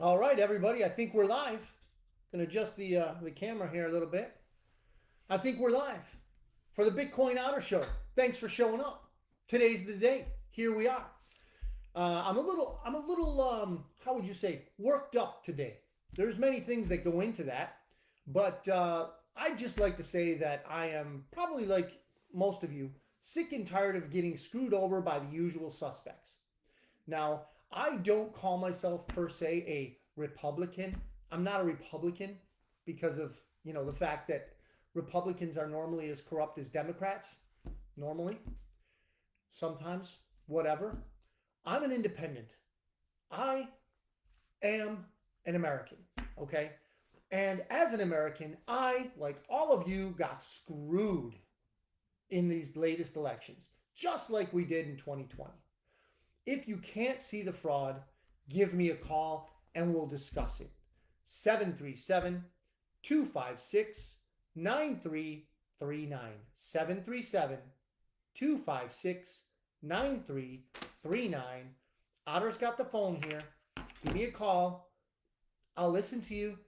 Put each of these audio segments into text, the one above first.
All right, everybody. I think we're live. Gonna adjust the camera here a little bit. I think we're live for the Bitcoin Otter Show. Thanks for showing up. Today's the day. Here we are. I'm a little. How would you say? Worked up today. There's many things that go into that, but I'd just like to say that I am probably like most of you, sick and tired of getting screwed over by the usual suspects. Now, I don't call myself per se a Republican. I'm not a Republican because of, the fact that Republicans are normally as corrupt as Democrats, normally, sometimes, whatever. I'm an independent. I am an American, okay? And as an American, I, like all of you, got screwed in these latest elections, just like we did in 2020. If you can't see the fraud, give me a call and we'll discuss it. 737 256 9339. 737 256 9339. Otter's got the phone here. Give me a call. I'll listen to you,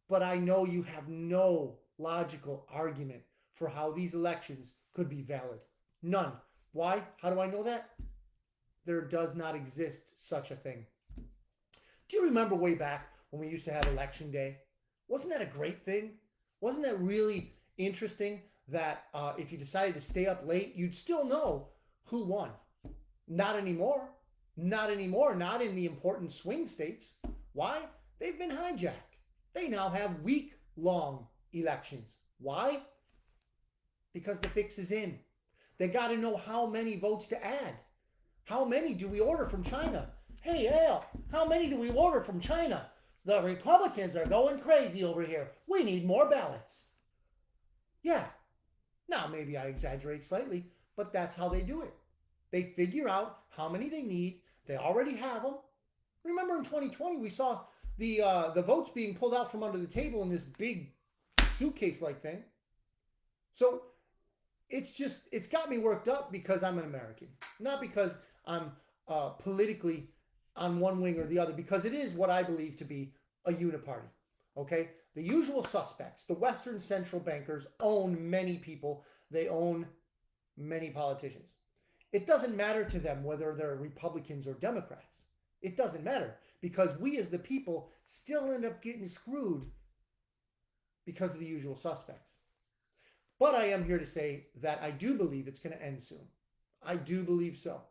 but I know you have no logical argument for how these elections could be valid. None. Why? How do I know that? There does not exist such a thing. Do you remember way back when we used to have election day? Wasn't that a great thing? Wasn't that really interesting that if you decided to stay up late, you'd still know who won? Not anymore. Not anymore. Not in the important swing states. Why? They've been hijacked. They now have week long elections. Why? Because the fix is in. They got to know how many votes to add. How many do we order from China? Hey, Al, how many do we order from China? The Republicans are going crazy over here. We need more ballots. Yeah, now maybe I exaggerate slightly, but that's how they do it. They figure out how many they need. They already have them. Remember in 2020, we saw the votes being pulled out from under the table in this big suitcase-like thing. So it's got me worked up because I'm an American, not because I'm politically on one wing or the other, because it is what I believe to be a uniparty. Okay, the usual suspects, the Western central bankers, own many people. They own many politicians. It doesn't matter to them whether they're Republicans or Democrats. It doesn't matter because we as the people still end up getting screwed because of the usual suspects. But I am here to say that I do believe it's going to end soon. I do believe so.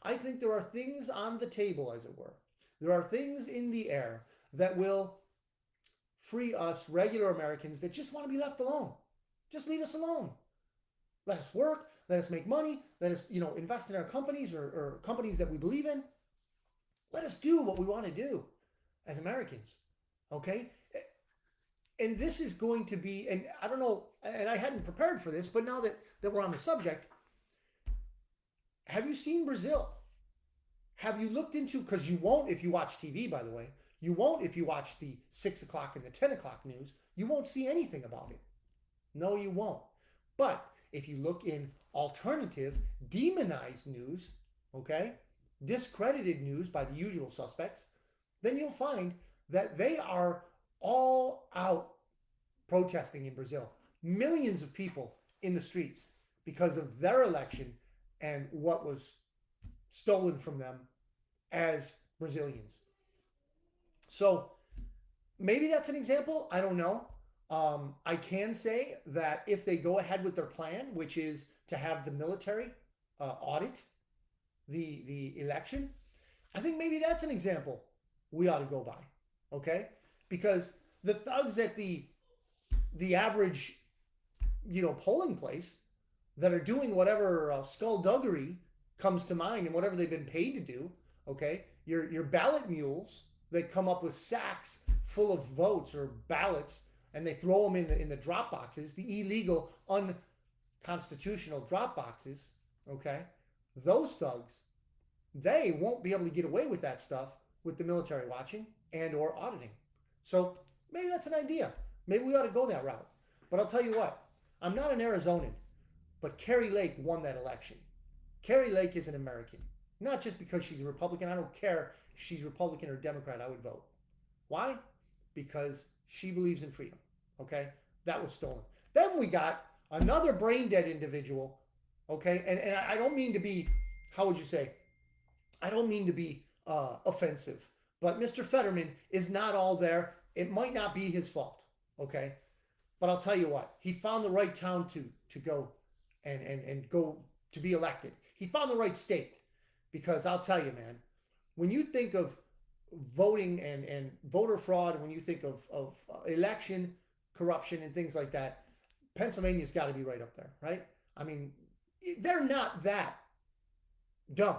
I think there are things on the table, as it were. There are things in the air that will free us regular Americans that just want to be left alone. Just leave us alone. Let us work. Let us make money. Let us, invest in our companies or companies that we believe in. Let us do what we want to do as Americans. Okay? And this is going to be, and I don't know, and I hadn't prepared for this, but now that we're on the subject, have you seen Brazil? Have you looked into, because you won't if you watch TV, by the way, you won't if you watch the 6 o'clock and the 10 o'clock news, you won't see anything about it. No, you won't. But if you look in alternative, demonized news, okay, discredited news by the usual suspects, then you'll find that they are all out protesting in Brazil. Millions of people in the streets because of their election and what was stolen from them as Brazilians. So maybe that's an example. I don't know. I can say that if they go ahead with their plan, which is to have the military audit the election, I think maybe that's an example we ought to go by. Okay, because the thugs at the average polling place that are doing whatever skullduggery comes to mind and whatever they've been paid to do. Okay, your ballot mules that come up with sacks full of votes or ballots and they throw them in the drop boxes, the illegal, unconstitutional drop boxes. Okay, those thugs, they won't be able to get away with that stuff with the military watching and or auditing. So maybe that's an idea. Maybe we ought to go that route. But I'll tell you what, I'm not an Arizonan, but Carrie Lake won that election. Carrie Lake is an American. Not just because she's a Republican. I don't care if she's Republican or Democrat, I would vote. Why? Because she believes in freedom. Okay? That was stolen. Then we got another brain dead individual. Okay? And I don't mean to be, how would you say? I don't mean to be offensive, but Mr. Fetterman is not all there. It might not be his fault. Okay? But I'll tell you what, he found the right town to go and go to be elected. He found the right state. Because I'll tell you, man, when you think of voting and voter fraud, when you think of election corruption and things like that, Pennsylvania's got to be right up there, right? I mean, they're not that dumb,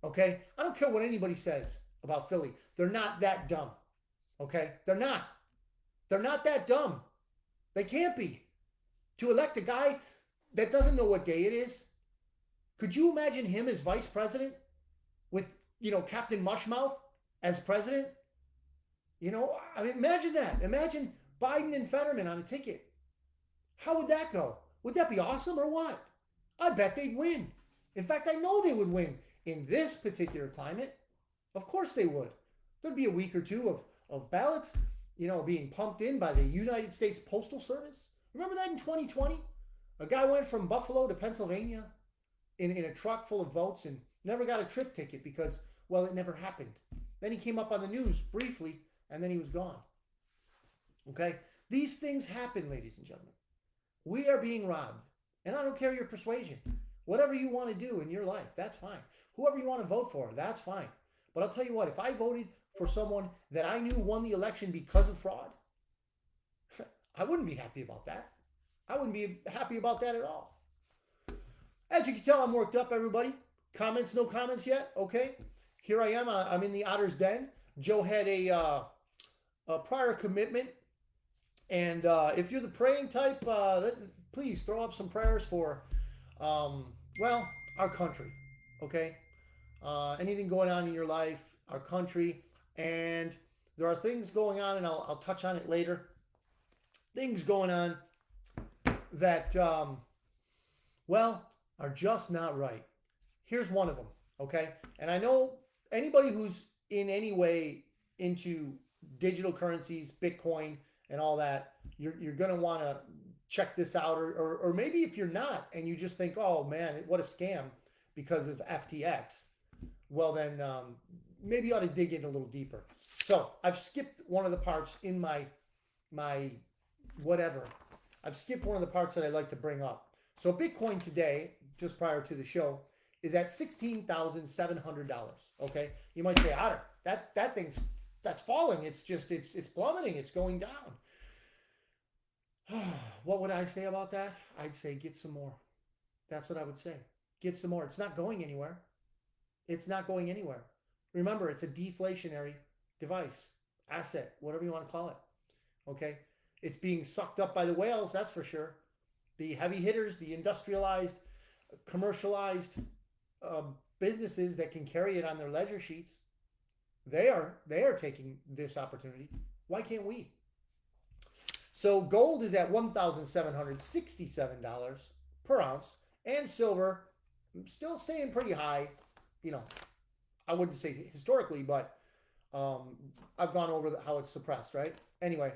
okay? I don't care what anybody says about Philly. They're not that dumb, okay? They're not. They're not that dumb. They can't be. To elect a guy that doesn't know what day it is. Could you imagine him as vice president with, Captain Mushmouth as president? I mean, imagine that. Imagine Biden and Fetterman on a ticket. How would that go? Would that be awesome or what? I bet they'd win. In fact, I know they would win in this particular climate. Of course they would. There'd be a week or two of ballots, being pumped in by the United States Postal Service. Remember that in 2020? A guy went from Buffalo to Pennsylvania in a truck full of votes and never got a trip ticket because, well, it never happened. Then he came up on the news briefly and then he was gone. Okay? These things happen, ladies and gentlemen. We are being robbed. And I don't care your persuasion. Whatever you want to do in your life, that's fine. Whoever you want to vote for, that's fine. But I'll tell you what, if I voted for someone that I knew won the election because of fraud, I wouldn't be happy about that. I wouldn't be happy about that at all. As you can tell, I'm worked up, everybody. Comments, no comments yet? Okay. Here I am. I'm in the Otter's Den. Joe had a prior commitment. And if you're the praying type, please throw up some prayers for, our country. Okay. Anything going on in your life, our country. And there are things going on, and I'll touch on it later. Things going on that, are just not right. Here's one of them, okay? And I know anybody who's in any way into digital currencies, Bitcoin, and all that, you're going to want to check this out. Or maybe if you're not and you just think, oh, man, what a scam because of FTX, well, then maybe you ought to dig in a little deeper. So I've skipped one of the parts in my whatever. I've skipped one of the parts that I like to bring up. So Bitcoin today, just prior to the show, is at $16,700. Okay, you might say, Otter, that's falling. It's plummeting. It's going down. What would I say about that? I'd say get some more. That's what I would say. Get some more. It's not going anywhere. It's not going anywhere. Remember, it's a deflationary device, asset, whatever you want to call it. Okay, it's being sucked up by the whales. That's for sure. The heavy hitters, the industrialized, commercialized businesses that can carry it on their ledger sheets, they are taking this opportunity. Why can't we? So gold is at $1,767 per ounce, and silver still staying pretty high. I wouldn't say historically, but I've gone over how it's suppressed, right? Anyway,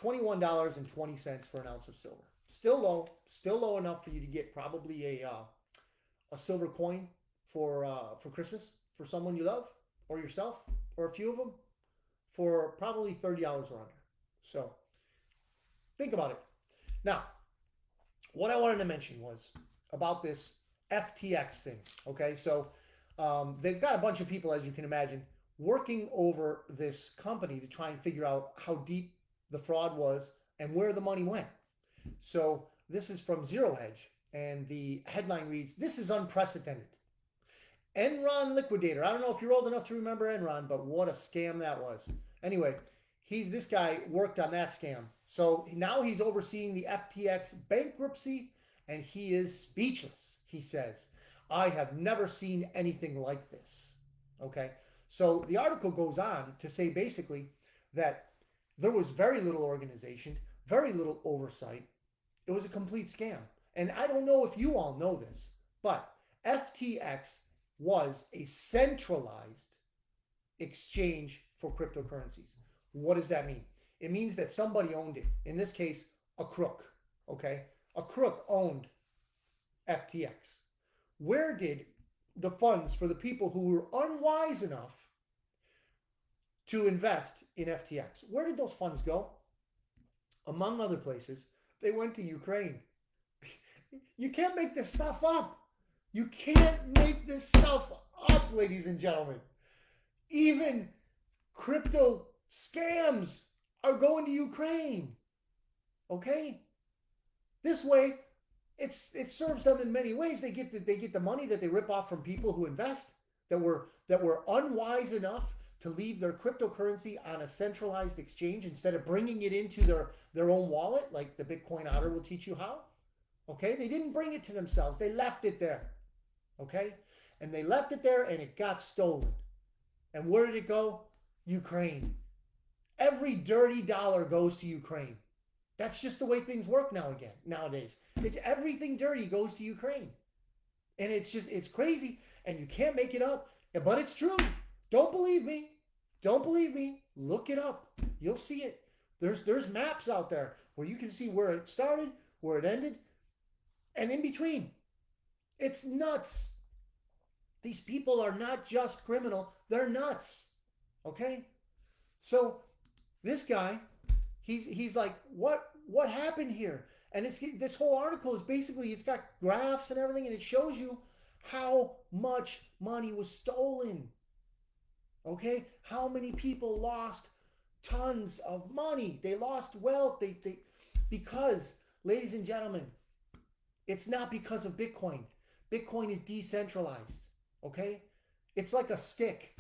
$21.20 for an ounce of silver. Still low enough for you to get probably a silver coin for Christmas for someone you love or yourself or a few of them for probably $30 or under. So think about it. Now, what I wanted to mention was about this FTX thing. Okay, so they've got a bunch of people, as you can imagine, working over this company to try and figure out how deep the fraud was and where the money went. So this is from Zero Hedge, and the headline reads, "This is unprecedented. Enron liquidator." I don't know if you're old enough to remember Enron, but what a scam that was. Anyway, this guy worked on that scam. So now he's overseeing the FTX bankruptcy, and he is speechless. He says, "I have never seen anything like this." Okay, so the article goes on to say basically that there was very little organization, very little oversight. It was a complete scam. And I don't know if you all know this, but FTX was a centralized exchange for cryptocurrencies. What does that mean? It means that somebody owned it. In this case, a crook. Okay? A crook owned FTX. Where did the funds for the people who were unwise enough to invest in FTX, where did those funds go? Among other places, they went to Ukraine. You can't make this stuff up. You can't make this stuff up, ladies and gentlemen. Even crypto scams are going to Ukraine. Okay? This way, it serves them in many ways. They get the money that they rip off from people who invest that were unwise enough to leave their cryptocurrency on a centralized exchange instead of bringing it into their own wallet, like the Bitcoin Otter will teach you how. Okay? They didn't bring it to themselves. They left it there. Okay? And they left it there and it got stolen. And where did it go? Ukraine. Every dirty dollar goes to Ukraine. That's just the way things work nowadays. It's everything dirty goes to Ukraine. And it's crazy and you can't make it up, but it's true. Don't believe me. Don't believe me. Look it up. You'll see it. There's maps out there where you can see where it started, where it ended, and in between. It's nuts. These people are not just criminal, they're nuts. Okay? So this guy, he's like, what happened here? And this whole article is basically, it's got graphs and everything, and it shows you how much money was stolen. Okay? How many people lost tons of money? They lost wealth. Because, ladies and gentlemen, it's not because of Bitcoin. Bitcoin is decentralized. Okay? It's like a stick.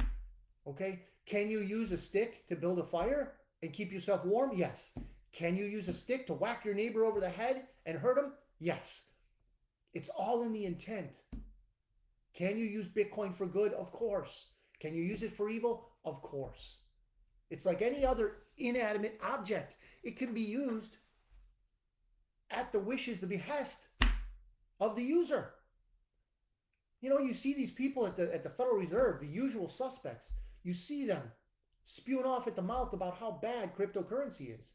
Okay? Can you use a stick to build a fire and keep yourself warm? Yes. Can you use a stick to whack your neighbor over the head and hurt him? Yes. It's all in the intent. Can you use Bitcoin for good? Of course. Can you use it for evil? Of course. It's like any other inanimate object. It can be used at the wishes, the behest of the user. You know, you see these people at the Federal Reserve, the usual suspects. You see them spewing off at the mouth about how bad cryptocurrency is.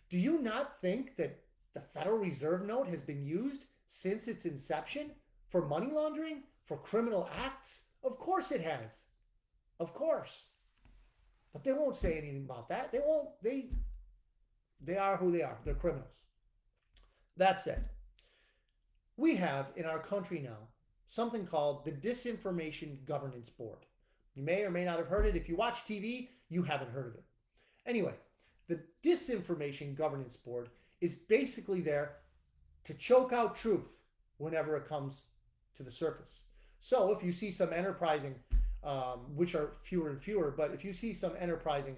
Do you not think that the Federal Reserve note has been used since its inception for money laundering, for criminal acts? Of course it has. Of course. But they won't say anything about that. They won't. They are who they are. They're criminals. That said, we have in our country now something called the Disinformation Governance Board. You may or may not have heard it. If you watch TV, you haven't heard of it. Anyway, the Disinformation Governance Board is basically there to choke out truth whenever it comes to the surface. So if you see some enterprising, which are fewer and fewer, but if you see some enterprising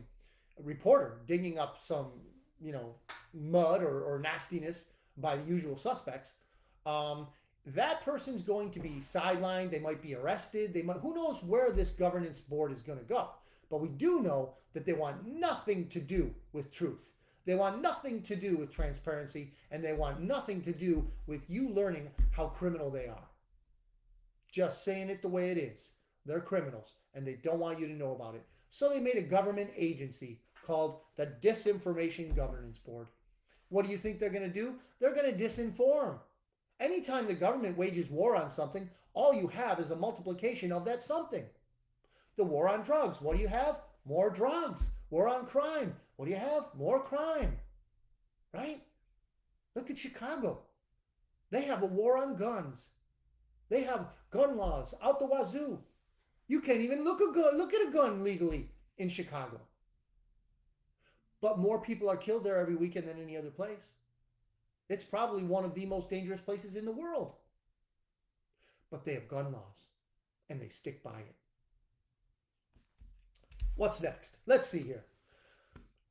reporter digging up some, mud or nastiness by the usual suspects, that person's going to be sidelined. They might be arrested. Who knows where this governance board is going to go? But we do know that they want nothing to do with truth. They want nothing to do with transparency, and they want nothing to do with you learning how criminal they are. Just saying it the way it is. They're criminals, and they don't want you to know about it. So they made a government agency called the Disinformation Governance Board. What do you think they're going to do? They're going to disinform. Anytime the government wages war on something, all you have is a multiplication of that something. The war on drugs, what do you have? More drugs. War on crime, what do you have? More crime. Right? Look at Chicago. They have a war on guns. They have gun laws out the wazoo. You can't even look at a gun legally in Chicago. But more people are killed there every weekend than any other place. It's probably one of the most dangerous places in the world. But they have gun laws, and they stick by it. What's next? Let's see here.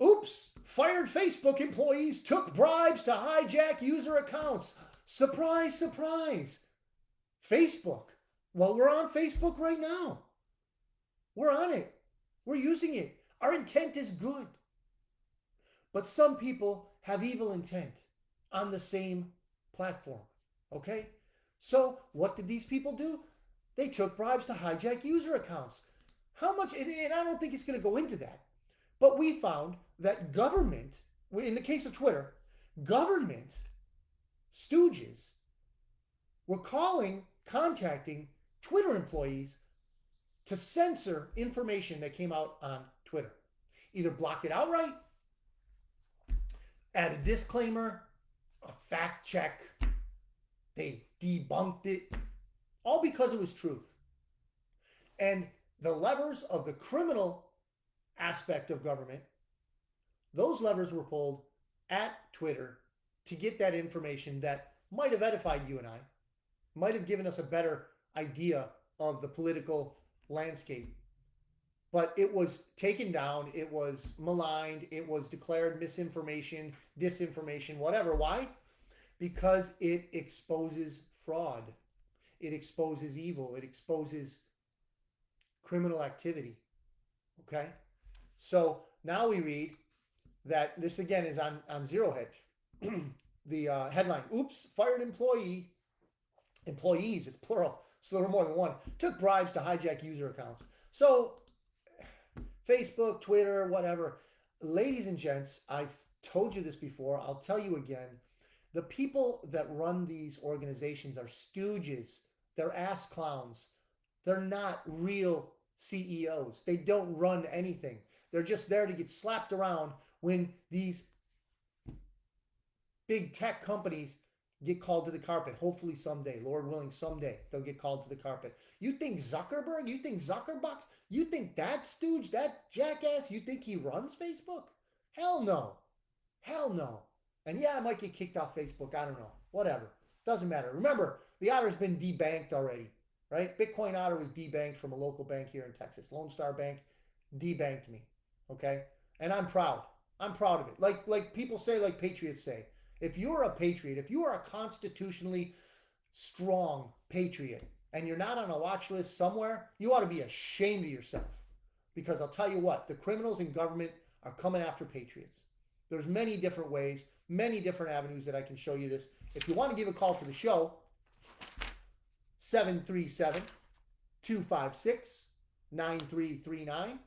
Oops, fired Facebook employees took bribes to hijack user accounts. Surprise, surprise. Facebook. Well, we're on Facebook right now. We're on it. We're using it. Our intent is good. But some people have evil intent on the same platform. Okay? So what did these people do? They took bribes to hijack user accounts. How much, and I don't think it's going to go into that, But we found that government, in the case of Twitter, government stooges were contacting Twitter employees to censor information that came out on Twitter. Either block it outright, add a disclaimer, a fact check, they debunked it, all because it was truth. And the levers of the criminal aspect of government, those levers were pulled at Twitter to get that information that might have edified you and I, might have given us a better idea of the political landscape. But it was taken down, it was maligned, it was declared misinformation, disinformation, whatever. Why? Because it exposes fraud, it exposes evil, it exposes criminal activity. Okay? So now we read that this again is on Zero Hedge. The headline, oops, fired employees, it's plural, so there were more than one, took bribes to hijack user accounts. So Facebook, Twitter, whatever. Ladies and gents, I've told you this before. I'll tell you again. The people that run these organizations are stooges. They're ass clowns. They're not real CEOs. They don't run anything. They're just there to get slapped around when these big tech companies get called to the carpet. Hopefully someday, Lord willing, someday they'll get called to the carpet. You think Zuckerberg, you think Zuckerbucks, you think that stooge, that jackass, you think he runs Facebook? Hell no. Hell no. And yeah, I might get kicked off Facebook. I don't know. Whatever. Doesn't matter. Remember, the Otter's been debanked already, right? Bitcoin Otter was debanked from a local bank here in Texas. Lone Star Bank debanked me. Okay? And I'm proud. I'm proud of it. Like people say, like patriots say, if you're a patriot, if you are a constitutionally strong patriot and you're not on a watch list somewhere, you ought to be ashamed of yourself. Because I'll tell you what, the criminals in government are coming after patriots. There's many different ways, many different avenues that I can show you this. If you want to give a call to the show, 737-256-9339.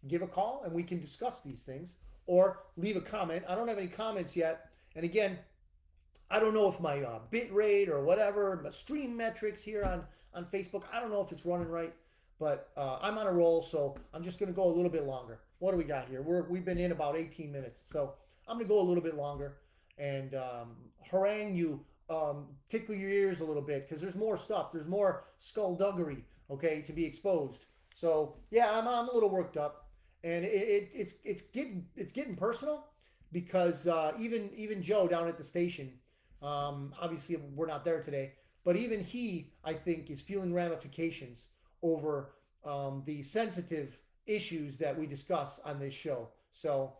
Give a call and we can discuss these things. Or leave a comment. I don't have any comments yet. And again, I don't know if my bit rate or whatever, my stream metrics here on Facebook, I don't know if it's running right, but I'm on a roll, so I'm just going to go a little bit longer. What do we got here? We've been in about 18 minutes, so I'm going to go a little bit longer and harangue you, tickle your ears a little bit, because there's more stuff. There's more skullduggery, okay, to be exposed. So, yeah, I'm a little worked up, and it's getting personal. Because even Joe down at the station, obviously we're not there today, but even he, I think, is feeling ramifications over the sensitive issues that we discuss on this show. So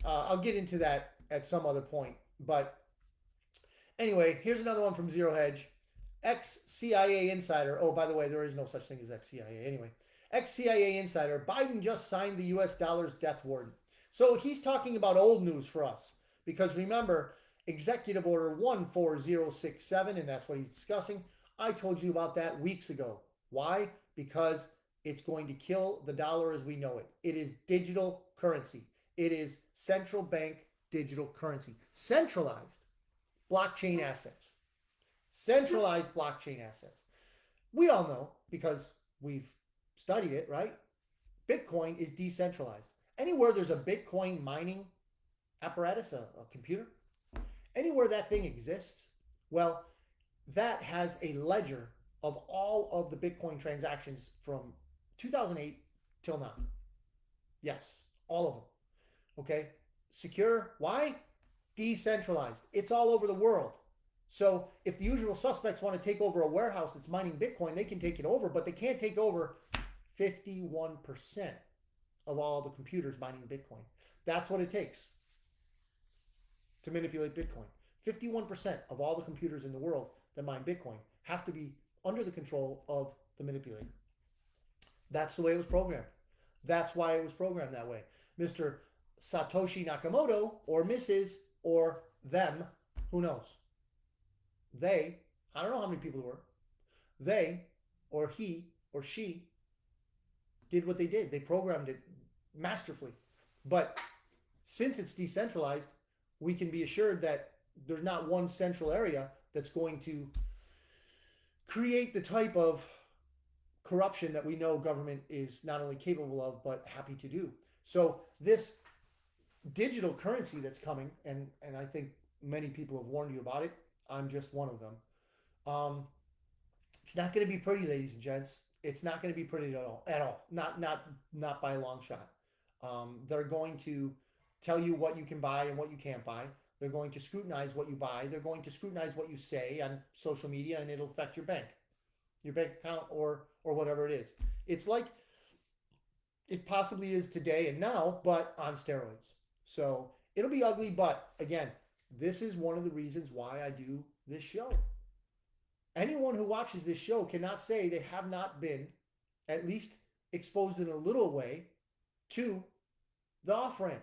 I'll get into that at some other point. But anyway, here's another one from Zero Hedge. Ex-CIA insider. Oh, by the way, there is no such thing as ex-CIA. Anyway, ex-CIA insider. Biden just signed the U.S. dollar's death warrant. So he's talking about old news for us. Because remember, Executive Order 14067, and that's what he's discussing. I told you about that weeks ago. Why? Because it's going to kill the dollar as we know it. It is digital currency. It is central bank digital currency. Centralized blockchain assets. Centralized blockchain assets. We all know, because we've studied it, right? Bitcoin is decentralized. Anywhere there's a Bitcoin mining apparatus, a computer, anywhere that thing exists, well, that has a ledger of all of the Bitcoin transactions from 2008 till now. Yes, all of them. Okay? Secure. Why? Decentralized. It's all over the world. So if the usual suspects want to take over a warehouse that's mining Bitcoin, they can take it over, but they can't take over 51% of all the computers mining Bitcoin. That's what it takes to manipulate Bitcoin. 51% of all the computers in the world that mine Bitcoin have to be under the control of the manipulator. That's the way it was programmed. That's why it was programmed that way. Mr. Satoshi Nakamoto or Mrs. or them, who knows? They, I don't know how many people there were, they or he or she did what they did. They programmed it masterfully. But since it's decentralized, we can be assured that there's not one central area that's going to create the type of corruption that we know government is not only capable of but happy to do. So this digital currency that's coming, and I think many people have warned you about it. I'm just one of them. Um, it's not going to be pretty, ladies and gents. It's not going to be pretty at all. At all. Not by a long shot. They're going to tell you what you can buy and what you can't buy. They're going to scrutinize what you buy. They're going to scrutinize what you say on social media, and it'll affect your bank account, or whatever it is. It's like it possibly is today and now, but on steroids. So it'll be ugly, but again, this is one of the reasons why I do this show. Anyone who watches this show cannot say they have not been at least exposed in a little way to the off ramp.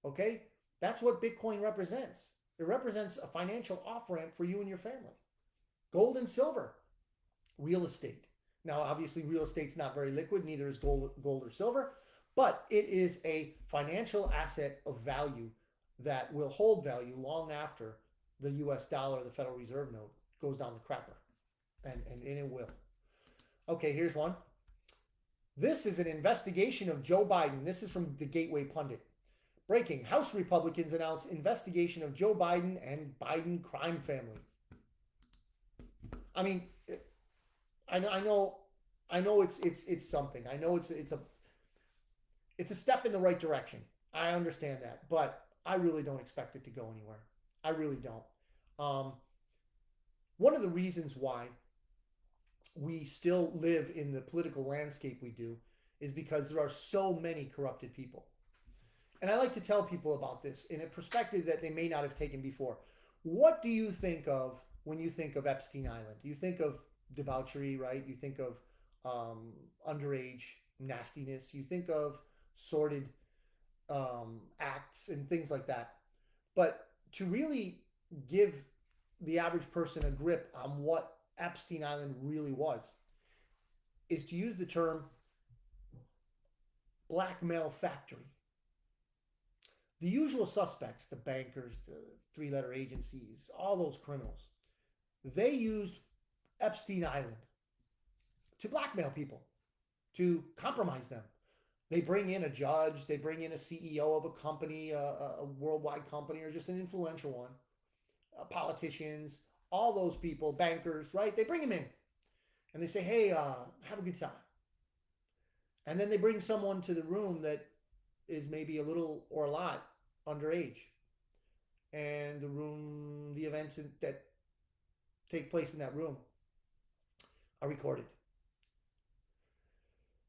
Okay? That's what Bitcoin represents. It represents a financial off ramp for you and your family. Gold and silver, real estate. Now, obviously, real estate's not very liquid, neither is gold or silver, but it is a financial asset of value that will hold value long after the US dollar, the Federal Reserve note, goes down the crapper. And it will. Okay, here's one. This is an investigation of Joe Biden. This is from the Gateway Pundit. Breaking: House Republicans announce investigation of Joe Biden and Biden crime family. I mean, I know it's something. I know it's a step in the right direction. I understand that, but I really don't expect it to go anywhere. I really don't. One of the reasons why we still live in the political landscape we do is because there are so many corrupted people. And I like to tell people about this in a perspective that they may not have taken before. What do you think of when you think of Epstein Island? You think of debauchery, right? You think of underage nastiness. You think of sordid acts and things like that. But to really give the average person a grip on what Epstein Island really was is to use the term blackmail factory. The usual suspects, the bankers, the three-letter agencies, all those criminals, they used Epstein Island to blackmail people, to compromise them. They bring in a judge, they bring in a CEO of a company, a worldwide company, or just an influential one, politicians, all those people, bankers, right? They bring them in and they say, hey, have a good time. And then they bring someone to the room that is maybe a little or a lot underage. And the events that take place in that room are recorded.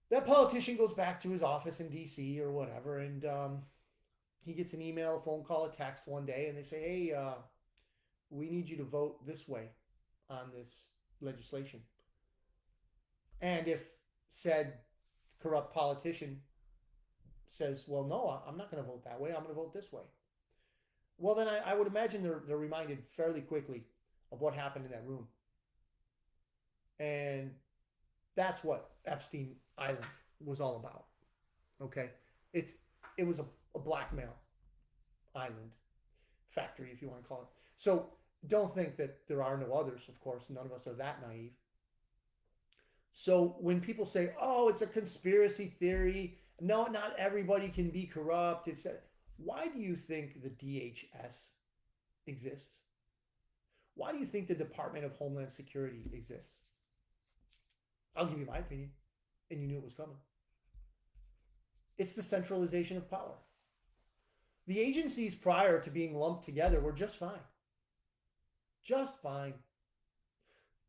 That politician goes back to his office in DC or whatever, and he gets an email, a phone call, a text one day, and they say, hey, we need you to vote this way on this legislation. And if said corrupt politician says, well, no, I'm not going to vote that way, I'm going to vote this way. Well, then I would imagine they're reminded fairly quickly of what happened in that room. And that's what Epstein Island was all about. Okay? It was a blackmail island factory, if you want to call it. So don't think that there are no others, of course. None of us are that naive. So when people say, oh, it's a conspiracy theory, no, not everybody can be corrupt. Why do you think the DHS exists? Why do you think the Department of Homeland Security exists? I'll give you my opinion, and you knew it was coming. It's the centralization of power. The agencies prior to being lumped together were just fine. Just fine.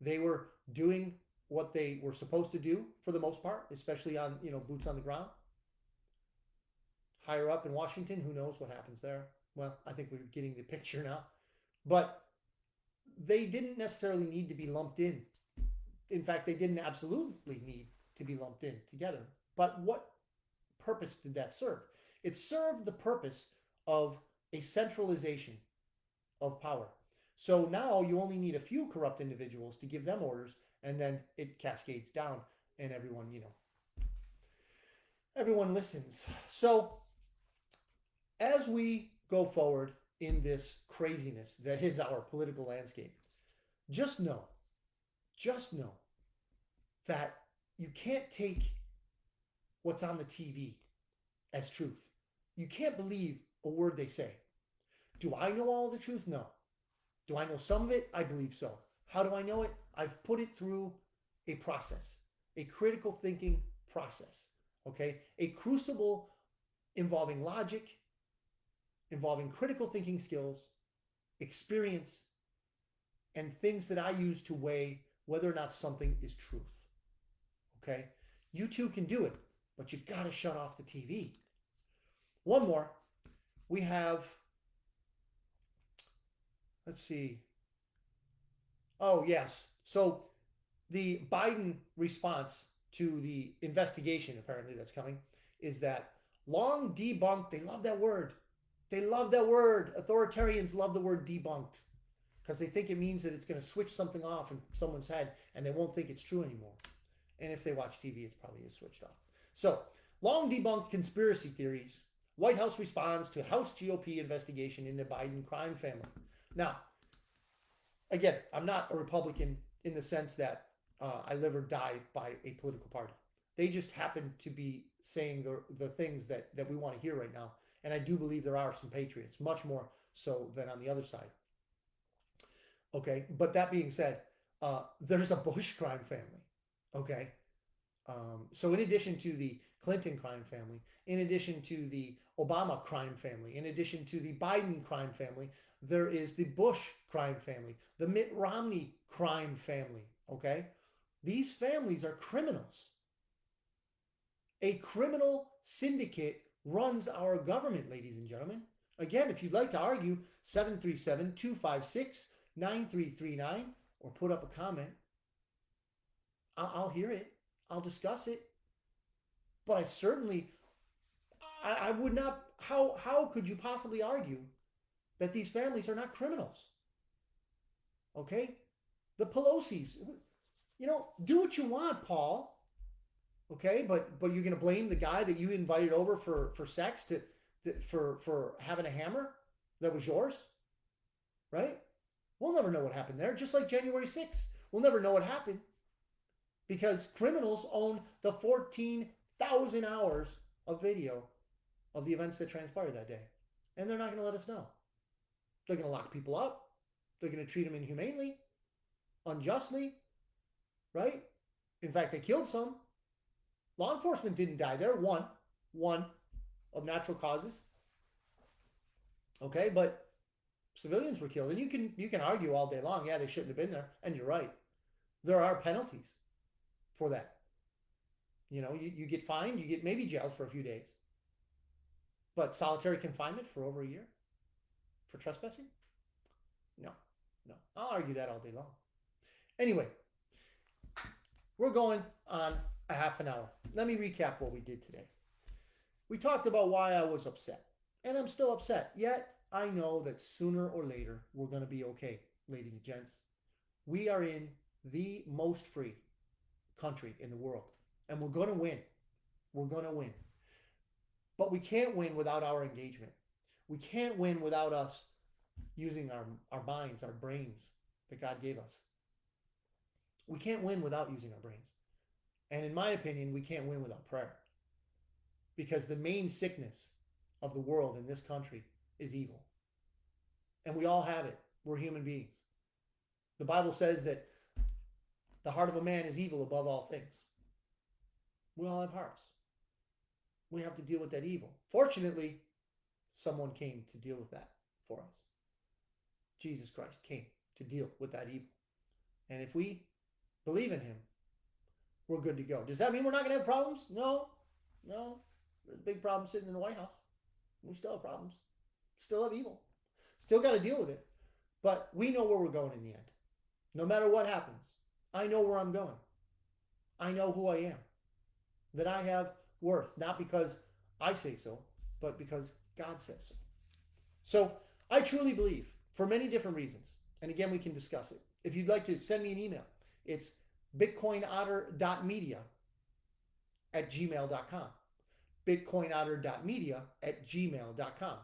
They were doing what they were supposed to do for the most part, especially on, boots on the ground. Higher up in Washington, who knows what happens there? Well, I think we're getting the picture now. But they didn't necessarily need to be lumped in. In fact, they didn't absolutely need to be lumped in together. But what purpose did that serve? It served the purpose of a centralization of power. So now you only need a few corrupt individuals to give them orders, and then it cascades down, and everyone listens. So as we go forward in this craziness that is our political landscape, just know, just know that you can't take what's on the TV as truth. You can't believe a word they say. Do I know all the truth? No. Do I know some of it? I believe so. How do I know it? I've put it through a process, a critical thinking process, okay? A crucible involving logic, involving critical thinking skills, experience, and things that I use to weigh whether or not something is truth, okay? You too can do it, but you got to shut off the TV. One more. We have, let's see. Oh, yes. So the Biden response to the investigation, apparently, that's coming, is that long debunked. They love that word. They love that word. Authoritarians love the word debunked because they think it means that it's going to switch something off in someone's head and they won't think it's true anymore. And if they watch TV, it probably is switched off. So, long debunked conspiracy theories. White House responds to House GOP investigation into Biden crime family. Now, again, I'm not a Republican in the sense that I live or die by a political party. They just happen to be saying the things that we want to hear right now. And I do believe there are some patriots, much more so than on the other side. Okay, but that being said, there's a Bush crime family. Okay, so in addition to the Clinton crime family, in addition to the Obama crime family, in addition to the Biden crime family, there is the Bush crime family, the Mitt Romney crime family. Okay, these families are criminals. A criminal syndicate runs our government, ladies and gentlemen. Again, if you'd like to argue, 737-256-9339 or put up a comment. I'll hear it. I'll discuss it. But I certainly, I would not, how could you possibly argue that these families are not criminals? Okay? The Pelosi's, do what you want, Paul. Okay, but you're going to blame the guy that you invited over for sex for having a hammer that was yours, right? We'll never know what happened there. Just like January 6th, we'll never know what happened because criminals own the 14,000 hours of video of the events that transpired that day, and they're not going to let us know. They're going to lock people up. They're going to treat them inhumanely, unjustly, right? In fact, they killed some. Law enforcement didn't die there. One of natural causes. Okay, but civilians were killed, and you can argue all day long. Yeah, they shouldn't have been there, and you're right. There are penalties for that. You get fined, you get maybe jailed for a few days, but solitary confinement for over a year for trespassing? No. I'll argue that all day long. Anyway, we're going on a half an hour. Let me recap what we did today. We talked about why I was upset, and I'm still upset. Yet I know that sooner or later we're going to be okay, ladies and gents. We are in the most free country in the world, and we're going to win. We're going to win. But we can't win without our engagement. We can't win without us using our minds, our brains that God gave us. We can't win without using our brains. And in my opinion, we can't win without prayer. Because the main sickness of the world in this country is evil. And we all have it. We're human beings. The Bible says that the heart of a man is evil above all things. We all have hearts. We have to deal with that evil. Fortunately, someone came to deal with that for us. Jesus Christ came to deal with that evil. And if we believe in him, we're good to go. Does that mean we're not going to have problems? No. There's a big problem sitting in the White House. We still have problems. Still have evil. Still got to deal with it. But we know where we're going in the end. No matter what happens, I know where I'm going. I know who I am. That I have worth. Not because I say so, but because God says so. So I truly believe, for many different reasons, and again, we can discuss it. If you'd like to send me an email, it's bitcoinotter.media@gmail.com. bitcoinotter.media@gmail.com.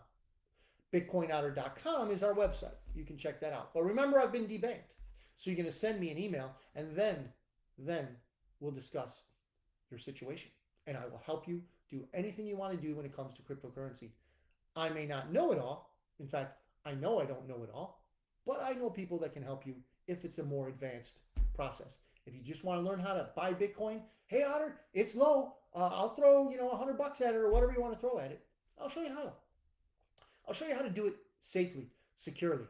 BitcoinOtter.com is our website. You can check that out. But remember, I've been debanked. So you're going to send me an email, and then we'll discuss your situation. And I will help you do anything you want to do when it comes to cryptocurrency. I may not know it all. In fact, I know I don't know it all, but I know people that can help you if it's a more advanced process. If you just want to learn how to buy Bitcoin, hey Otter, it's low. I'll throw $100 at it or whatever you want to throw at it. I'll show you how. I'll show you how to do it safely, securely,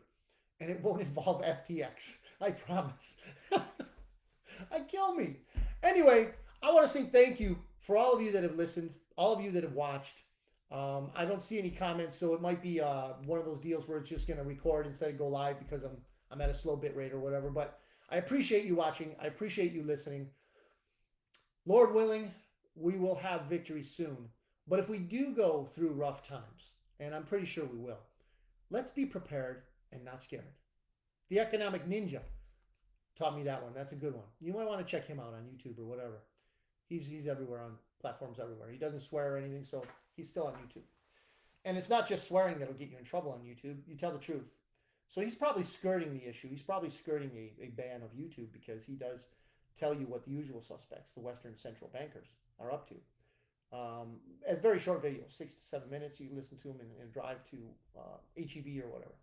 and it won't involve FTX. I promise. I kill me. Anyway, I want to say thank you for all of you that have listened, all of you that have watched. I don't see any comments, so it might be one of those deals where it's just going to record instead of go live because I'm at a slow bit rate or whatever. But I appreciate you watching. I appreciate you listening. Lord willing, we will have victory soon. But if we do go through rough times, and I'm pretty sure we will, let's be prepared and not scared. The Economic Ninja taught me that one. That's a good one. You might want to check him out on YouTube or whatever. He's everywhere on platforms everywhere. He doesn't swear or anything, so he's still on YouTube. And it's not just swearing that'll get you in trouble on YouTube. You tell the truth. So he's probably skirting the issue. He's probably skirting a ban of YouTube because he does tell you what the usual suspects, the Western central bankers, are up to. A very short video, 6 to 7 minutes. You listen to him and drive to HEB or whatever.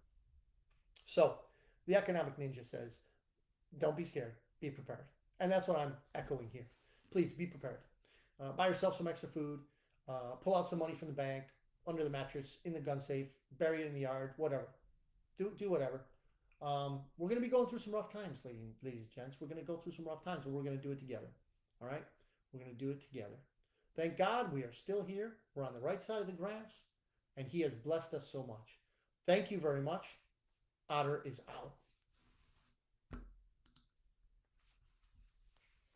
So the Economic Ninja says, don't be scared. Be prepared. And that's what I'm echoing here. Please be prepared. Buy yourself some extra food. Pull out some money from the bank, under the mattress, in the gun safe, bury it in the yard, whatever. Do whatever. We're going to be going through some rough times, ladies and gents. We're going to go through some rough times, but we're going to do it together. All right? We're going to do it together. Thank God we are still here. We're on the right side of the grass, and He has blessed us so much. Thank you very much. Otter is out.